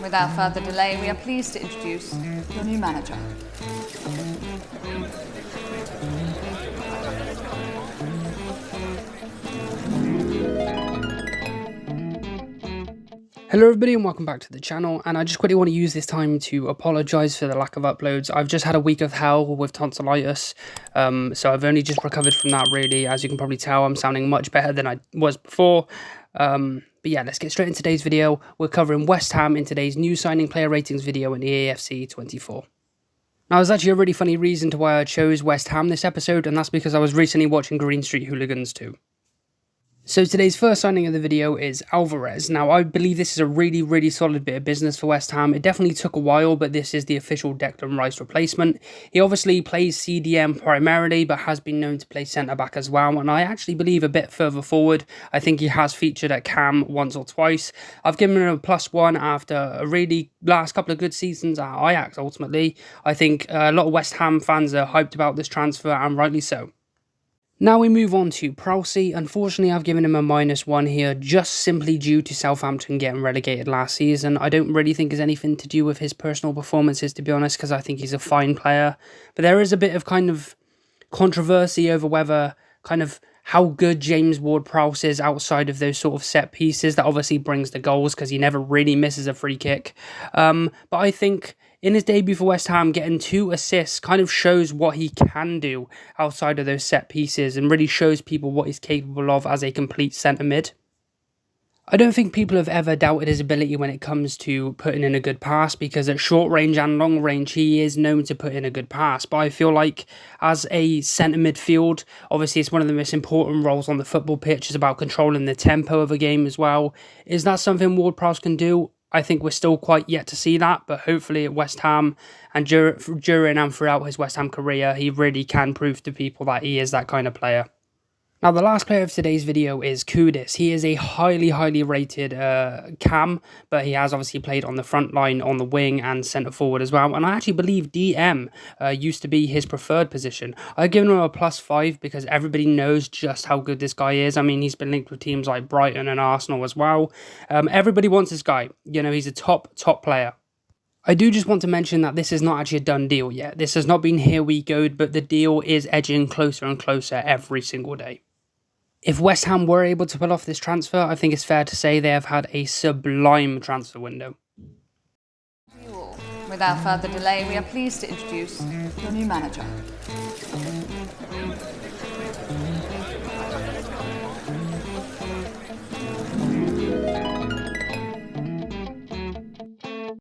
Without further delay, we are pleased to introduce your new manager. Hello everybody and welcome back to the channel, and I just quickly want to use this time to apologise for the lack of uploads. I've just had a week of hell with tonsillitis, so I've only just recovered from that really. As you can probably tell, I'm sounding much better than I was before. But yeah, let's get straight into today's video. We're covering West Ham in today's new signing player ratings video in EAFC 24. Now, there's actually a really funny reason to why I chose West Ham this episode, and that's because I was recently watching Green Street Hooligans 2. So today's first signing of the video is Alvarez. Now, I believe this is a really solid bit of business for West Ham. It definitely took a while, but this is the official Declan Rice replacement. He obviously plays CDM primarily, but has been known to play centre-back as well, and I actually believe a bit further forward. I think he has featured at Cam once or twice. I've given him a +1 after a really last couple of good seasons at Ajax, ultimately. I think a lot of West Ham fans are hyped about this transfer, and rightly so. Now we move on to Prowse. Unfortunately, I've given him a -1 here, just simply due to Southampton getting relegated last season. I don't really think it's anything to do with his personal performances, to be honest, because I think he's a fine player. But there is a bit of kind of controversy over whether how good James Ward-Prowse is outside of those sort of set pieces. That obviously brings the goals because he never really misses a free kick. But I think in his debut for West Ham, getting 2 assists kind of shows what he can do outside of those set pieces and really shows people what he's capable of as a complete centre mid. I don't think people have ever doubted his ability when it comes to putting in a good pass, because at short range and long range he is known to put in a good pass. But I feel like as a centre midfield, obviously it's one of the most important roles on the football pitch. It's about controlling the tempo of a game as well. Is that something Ward-Prowse can do? I think we're still quite yet to see that, but hopefully at West Ham and during and throughout his West Ham career, he really can prove to people that he is that kind of player. Now, the last player of today's video is Kudus. He is a highly rated cam, but he has obviously played on the front line, on the wing, and centre forward as well. And I actually believe DM used to be his preferred position. I've given him a +5 because everybody knows just how good this guy is. I mean, he's been linked with teams like Brighton and Arsenal as well. Everybody wants this guy. You know, he's a top player. I do just want to mention that this is not actually a done deal yet. This has not been here we go, but the deal is edging closer and closer every single day. If West Ham were able to pull off this transfer, I think it's fair to say they have had a sublime transfer window. Without further delay, we are pleased to introduce your new manager.